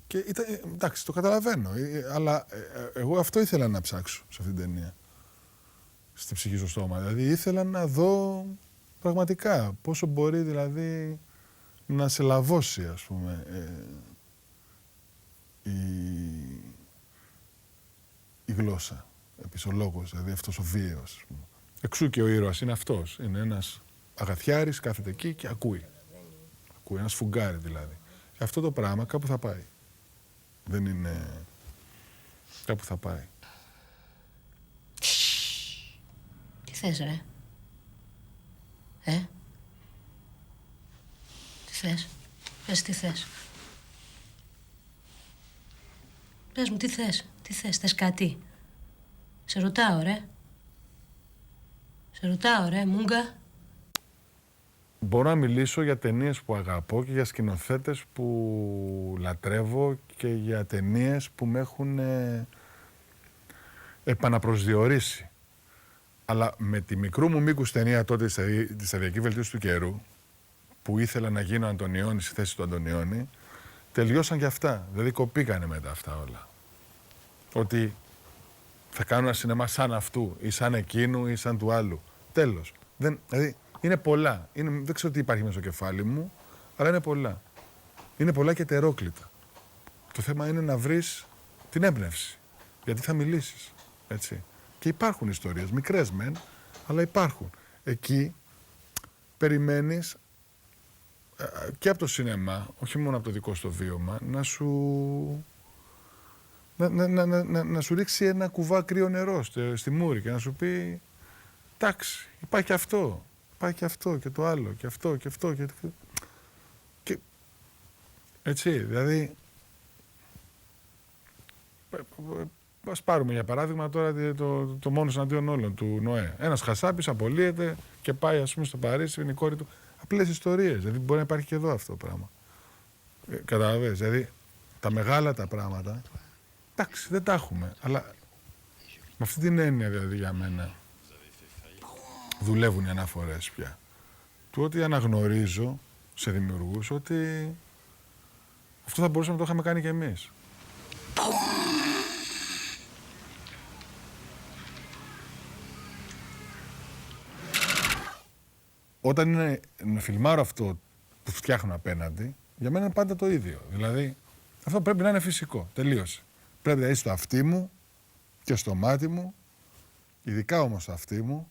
Και εντάξει, το καταλαβαίνω. Αλλά εγώ αυτό ήθελα να ψάξω σε αυτήν την ταινία. Στη ψυχή στο στόμα. Δηλαδή ήθελα να δω πραγματικά πόσο μπορεί δηλαδή να σε λαβώσει, ας πούμε, η γλώσσα. Επίσης ο λόγος, δηλαδή αυτός ο βίαιος. Ας πούμε. Εξού και ο ήρωας είναι αυτός. Είναι ένας αγαθιάρης, κάθεται εκεί και ακούει. Ακούει, ένας φουγκάρι δηλαδή. Και αυτό το πράγμα κάπου θα πάει. Δεν είναι... Κάπου θα πάει. Τι θες, ρε? Τι θες? Πες τι θες. Πες μου τι θες. Τι θες, θες κάτι. Σε ρωτάω, ρε. Σε ρωτάω, ρε, μούγκα. Μπορώ να μιλήσω για ταινίες που αγαπώ και για σκηνοθέτες που λατρεύω και για ταινίες που με έχουν επαναπροσδιορίσει. Αλλά με τη μικρού μου μήκους ταινία τότε στη σταδιακή βελτίωση του καιρού, που ήθελα να γίνω Αντωνιώνη στη θέση του Αντωνιώνη, τελειώσαν και αυτά. Δηλαδή κοπήκανε μετά αυτά όλα. Ότι θα κάνω ένα σινεμά σαν αυτού ή σαν εκείνου ή σαν του άλλου. Τέλος. Δηλαδή είναι πολλά. Δεν ξέρω τι υπάρχει μέσα στο κεφάλι μου, αλλά είναι πολλά. Είναι πολλά και ετερόκλητα. Το θέμα είναι να βρεις την έμπνευση. Γιατί θα μιλήσεις. Έτσι. Και υπάρχουν ιστορίες, μικρές μεν, αλλά υπάρχουν. Εκεί περιμένεις και από το σινεμά, όχι μόνο από το δικό στο βίωμα, να σου ρίξει ένα κουβά κρύο νερό στη μούρη και να σου πει εντάξει, υπάρχει αυτό, υπάρχει αυτό και το άλλο και αυτό και αυτό και έτσι, δηλαδή ας πάρουμε για παράδειγμα τώρα το μόνος εναντίον όλων του Νοέ. Ένας χασάπης απολύεται και πάει ας πούμε στο Παρίσι, είναι η κόρη του. Απλές ιστορίες, δηλαδή μπορεί να υπάρχει και εδώ αυτό το πράγμα. Καταλαβαίνεις, δηλαδή τα μεγάλα τα πράγματα, εντάξει δεν τα έχουμε, αλλά με αυτή την έννοια δηλαδή για μένα δουλεύουν οι αναφορές πια. Του ότι αναγνωρίζω σε δημιουργούς ότι αυτό θα μπορούσαμε να το είχαμε κάνει κι εμείς. Όταν είναι να φιλμάρω αυτό που φτιάχνω απέναντι, για μένα είναι πάντα το ίδιο. Δηλαδή, αυτό πρέπει να είναι φυσικό. Τελείωσε. Πρέπει να είναι στο αυτί μου και στο μάτι μου, ειδικά όμως στο αυτί μου,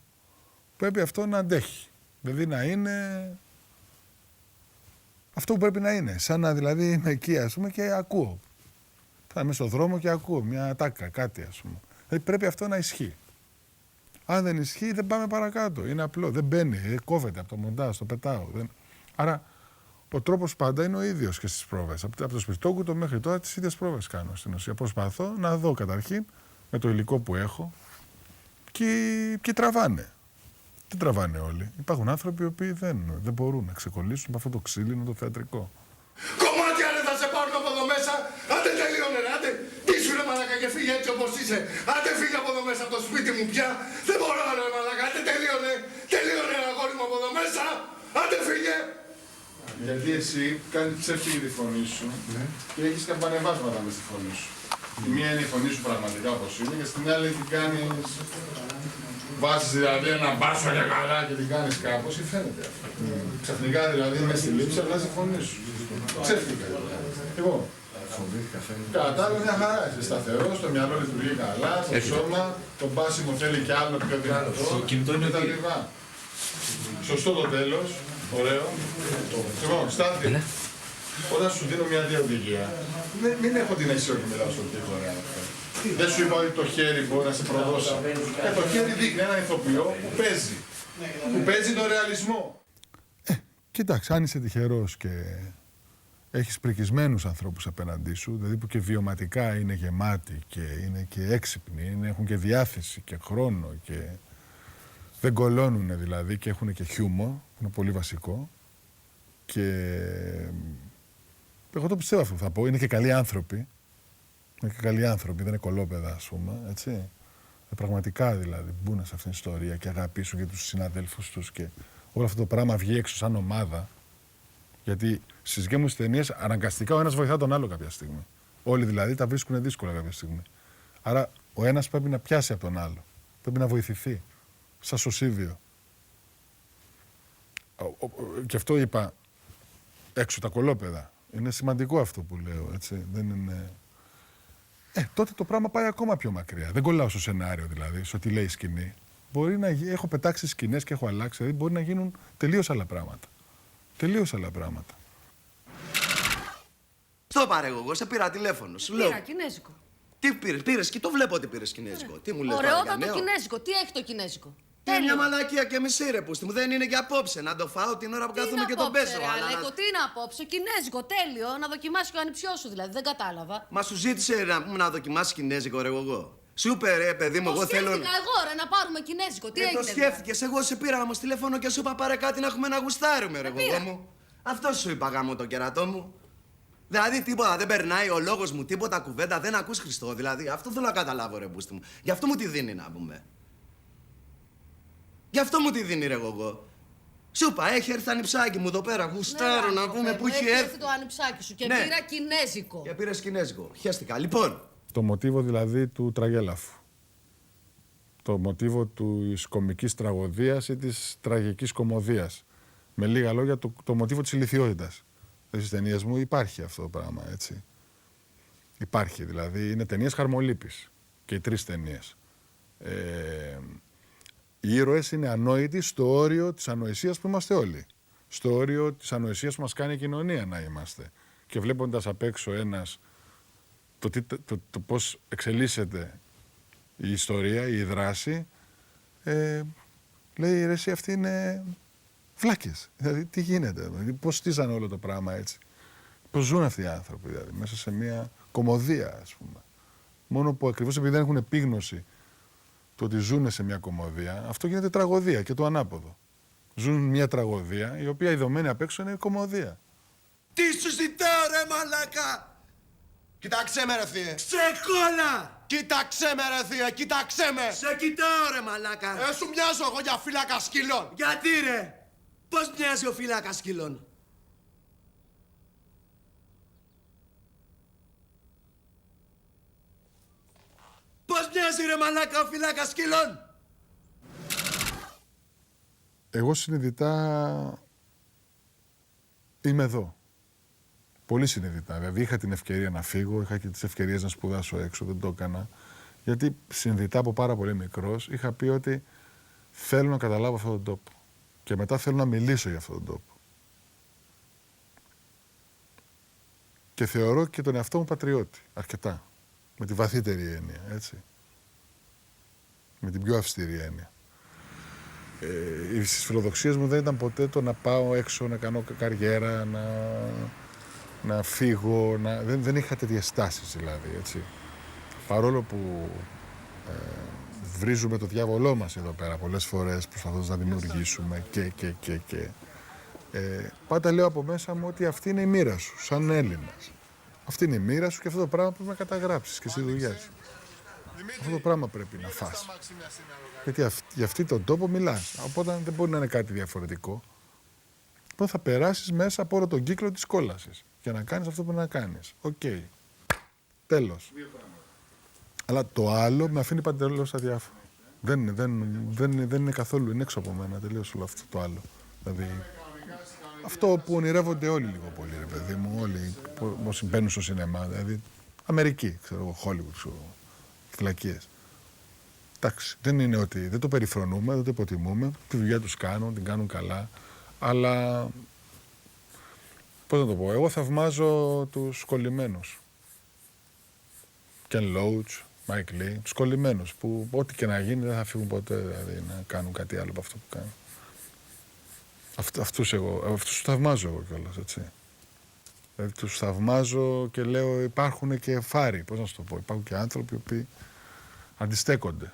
πρέπει αυτό να αντέχει. Δηλαδή να είναι αυτό που πρέπει να είναι. Σαν να δηλαδή είμαι εκεί, ας πούμε, και ακούω. Θα είμαι στον δρόμο και ακούω μια τάκα, κάτι, ας πούμε. Δηλαδή πρέπει αυτό να ισχύει. Αν δεν ισχύει, δεν πάμε παρακάτω. Είναι απλό. Δεν μπαίνει, κόβεται από το μοντάζ, το πετάω. Άρα, ο τρόπος πάντα είναι ο ίδιος και στις πρόβες. Από το σπιρτόκουτο μέχρι τώρα τις ίδιες πρόβες κάνω στην ουσία. Προσπαθώ να δω καταρχήν με το υλικό που έχω και τραβάνε. Δεν τραβάνε όλοι. Υπάρχουν άνθρωποι οι οποίοι δεν μπορούν να ξεκολλήσουν από αυτό το ξύλινο το θεατρικό. Κομμάτια ρε θα σε πάρουν από εδώ μέσα. Άντε τελείωνε ρε, άντε. Πίσου ρε μαλάκα και φύγε έτσι όπως είσαι. Άντε φύγε από εδώ μέσα από το σπίτι μου πια. Δεν μπορώ ρε μαλάκα, άντε τελείωνε. Τελείωνε ρε αγόρι μου από εδώ μέσα. Άντε φύγε. Γιατί εσύ κάνεις ψεύτικη τη φωνή σου και έχεις καμπανεβάσματα με στη φωνή σου. Η μία είναι η φωνή σου πραγματικά όπως είναι και στην άλλη την κάνεις... Βάζεις δηλαδή ένα μπάσο για καλά και την κάνεις κάπως ή φαίνεται αυτό. Ξαφνικά δηλαδή μέσα στη λήψη αλλάζει τη φωνή σου. Ψεύτικα δηλαδή. Λοιπόν, κατάλαβα μια χαρά. Είσαι σταθερός, το μυαλό λειτουργεί καλά, το σώμα, το μπάσιμο θέλει κι άλλο πιο δυνατό και τα λοιπά. Σωστό το τέλος, ωραίο. Λοιπόν, Στάθη, όταν σου δίνω μια διαδικία, μην έχω την αίσθηση ότι μιλάω στον τύπο, δεν σου είπα ότι το χέρι μπορεί να σε προδώσει. Το χέρι δείχνει έναν ηθοποιό που παίζει. Που παίζει τον ρεαλισμό. Κοίταξε, αν είσαι τυχερός και έχεις πρικισμένους ανθρώπους απέναντί σου, δηλαδή που και βιωματικά είναι γεμάτοι και είναι και έξυπνοι, έχουν και διάθεση και χρόνο και δεν κολώνουν δηλαδή και έχουν και χιούμορ, είναι πολύ βασικό. Και εγώ το πιστεύω αυτό που θα πω, είναι και καλοί άνθρωποι. Είναι και καλοί άνθρωποι, δεν είναι κολόπεδα, ας πούμε, έτσι. Πραγματικά δηλαδή μπουν σε αυτήν την ιστορία και αγαπήσουν και τους συναδέλφους τους και όλο αυτό το πράγμα βγει έξω σαν ομάδα. Γιατί στις δικές μου ταινίες αναγκαστικά ο ένας βοηθά τον άλλο κάποια στιγμή. Όλοι δηλαδή τα βρίσκουν δύσκολα κάποια στιγμή. Άρα ο ένας πρέπει να πιάσει από τον άλλο. Πρέπει να βοηθηθεί. Σαν σωσίβιο. Και αυτό είπα έξω τα κολόπεδα. Είναι σημαντικό αυτό που λέω, έτσι. Δεν είναι... τότε το πράγμα πάει ακόμα πιο μακριά. Δεν κολλάω στο σενάριο δηλαδή, στο τι λέει η σκηνή. Μπορεί να έχω πετάξει σκηνές και έχω αλλάξει, δηλαδή μπορεί να γίνουν τελείως άλλα πράγματα. Τελείως άλλα πράγματα. Στο πάρε εγώ σε πήρα τηλέφωνο. Σου λέω. Πήρα κινέζικο. Τι πήρες και το βλέπω ότι πήρες κινέζικο. Τι μου λες τώρα, Ωραιότατο για νέο? κινέζικο. Τι έχει το κινέζικο? Είναι μια μαλακία και μισή ρε πούστη μου. Δεν είναι για απόψε. Να το φάω την ώρα που κάθομαι και τον παίζω. Αλέκο, τι είναι απόψε? Κινέζικο, τέλειο. Να δοκιμάσει και ο ανιψιός σου δηλαδή. Δεν κατάλαβα. Μα σου ζήτησε να δοκιμάσει κινέζικο ρε εγώ. Σου είπε ρε παιδί μου, εγώ θέλω. Σκέφτηκα εγώ ρε να πάρουμε κινέζικο. Τι έγινε? Το σκέφτηκες. Εγώ σε πήρα όμως τηλέφωνο και σου είπα πάρε κάτι να έχουμε να γουστάρουμε ρε εγώ μου. Αυτό σου είπα γάμο το κερατό μου. Δηλαδή τίποτα δεν περνάει ο λόγος μου, τίποτα κουβέντα, δεν ακούς Χριστό. Δηλαδή αυτό θέλω να καταλάβω ρε μπούστη μου. Γι' αυτό μου τη δίνει να πούμε. Γι' αυτό μου τη δίνει ρε εγώ. Σου είπα, έχει έρθει ανιψάκι μου εδώ πέρα. Γουστάρω να πούμε που έχει έρθει. Το ανιψάκι σου και Ναι. πήρα κινέζικο. Και πήρες κινέζικο. Χαίστηκα. Λοιπόν. Το μοτίβο δηλαδή του τραγέλαφου. Το μοτίβο της κομικής τραγωδίας ή της τραγικής κωμωδίας. Με λίγα λόγια, το μοτίβο της ηλιθιότητας. Στις ταινίες μου υπάρχει αυτό το πράγμα, έτσι. Υπάρχει δηλαδή, είναι ταινίες χαρμολύπης. Και οι 3 ταινίες. Οι ήρωες είναι ανόητοι στο όριο της ανοησίας που είμαστε όλοι. Στο όριο της ανοησίας που μας κάνει η κοινωνία να είμαστε. Και βλέποντας απ' έξω ένας το πώς εξελίσσεται η ιστορία, η δράση, λέει ρε εσύ αυτοί είναι βλάκες. Δηλαδή τι γίνεται, δηλαδή, πώς στήσανε όλο το πράγμα έτσι. Πώς ζουν αυτοί οι άνθρωποι δηλαδή, μέσα σε μια κωμωδία ας πούμε. Μόνο που ακριβώς επειδή δεν έχουν επίγνωση το ότι ζουν σε μια κωμωδία, αυτό γίνεται τραγωδία και το ανάποδο. Ζουν μια τραγωδία η οποία ειδωμένη απ' έξω είναι κωμωδία. Τι σου ζητάω ρε μαλάκα! Κοίταξέ με ρε θεία. Ξεκόλα! Κοίταξέ με ρε θεία, κοίταξέ με. Σε κοιτάω ρε μαλάκα! Σου μοιάζω εγώ για φύλακα σκύλων. Γιατί ρε! Πώς μοιάζει ο φύλακας σκύλων? Πώς μοιάζει ρε μαλάκα ο φύλακας σκύλων? Εγώ συνειδητά είμαι εδώ. Πολύ συνειδητά. Δηλαδή είχα την ευκαιρία να φύγω, είχα και τις ευκαιρίες να σπουδάσω έξω, δεν το έκανα. Γιατί συνειδητά από πάρα πολύ μικρός είχα πει ότι θέλω να καταλάβω αυτόν τον τόπο. Και μετά θέλω να μιλήσω για αυτόν τον τόπο. Και θεωρώ και τον εαυτό μου πατριώτη. Αρκετά. Με τη βαθύτερη έννοια, έτσι. Με την πιο αυστηρή έννοια. Στις φιλοδοξίες μου δεν ήταν ποτέ το να πάω έξω, να κάνω καριέρα, να φύγω, δεν είχα τέτοιες στάσεις δηλαδή, έτσι. Παρόλο που βρίζουμε το διάβολό μας εδώ πέρα πολλές φορές προσπαθώντας να δημιουργήσουμε και πάντα λέω από μέσα μου ότι αυτή είναι η μοίρα σου, σαν Έλληνας. Αυτή είναι η μοίρα σου και αυτό το πράγμα πρέπει να καταγράψεις και στη δουλειά σου. Αυτό το πράγμα πρέπει να φας. Γιατί για αυτή τον τόπο μιλάς. Οπότε δεν μπορεί να είναι κάτι διαφορετικό. Οπότε θα περάσεις μέσα από όλο τον κύκλο της κόλασης για να κάνεις αυτό που πρέπει να κάνεις. Οκ. Τέλος. Αλλά το άλλο με αφήνει παντελώς αδιάφορο. Δεν είναι καθόλου, είναι έξω από μένα τελείως όλο αυτό το άλλο. Δηλαδή, αυτό που ονειρεύονται όλοι λίγο πολύ, ρε παιδί μου, όλοι όσοι μπαίνουν στο σινεμά, δηλαδή Αμερική, ξέρω εγώ, Hollywood, ξέρω εγώ, φυλακίες. Εντάξει, δεν είναι ότι δεν το περιφρονούμε, δεν το υποτιμούμε, τη δουλειά τους κάνουν, την κάνουν καλά, αλλά πώς να το πω, εγώ θαυμάζω τους κολλημένους. Ken Loach, Mike Lee, τους κολλημένους που ό,τι και να γίνει δεν θα φύγουν ποτέ, δηλαδή να κάνουν κάτι άλλο από αυτό που κάνουν. Αυτούς τους θαυμάζω εγώ κιόλας, έτσι. Δηλαδή τους θαυμάζω και λέω υπάρχουν και φάροι, πώς να σου το πω, υπάρχουν και άνθρωποι που αντιστέκονται.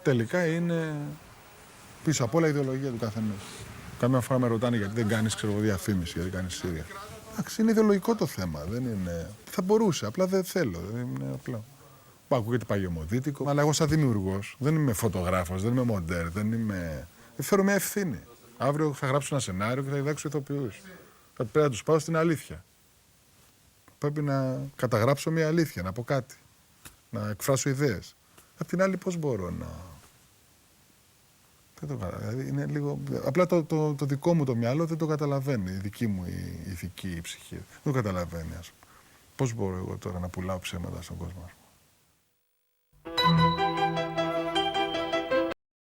Τελικά είναι πίσω απ' όλα η ιδεολογία του καθενός. Καμιά φορά με ρωτάνε γιατί δεν κάνεις διαφήμιση, γιατί κάνεις σύρια. Εντάξει, είναι ιδεολογικό το θέμα, δεν είναι... Θα μπορούσε, απλά δεν θέλω, δεν είναι απλό. Ακούγεται παγιωμοδίτικο, αλλά εγώ σαν δημιουργός δεν είμαι φωτογράφος, δεν είμαι μοντέρ, δεν είμαι... Φέρω μια ευθύνη. Αύριο θα γράψω ένα σενάριο και θα διδάξω ηθοποιούς. Θα πρέπει να τους πάω στην αλήθεια. Πρέπει να καταγράψω μια αλήθεια, να πω κάτι. Να εκφράσω ιδέες. Απ' την άλλη, πώς μπορώ να. Δεν το καταλαβαίνω. Δηλαδή είναι λίγο. Απλά το δικό μου το μυαλό δεν το καταλαβαίνει. Η δική μου η ηθική η ψυχή. Δεν το καταλαβαίνει, ας πούμε. Πώς μπορώ εγώ τώρα να πουλάω ψέματα στον κόσμο, ας πούμε.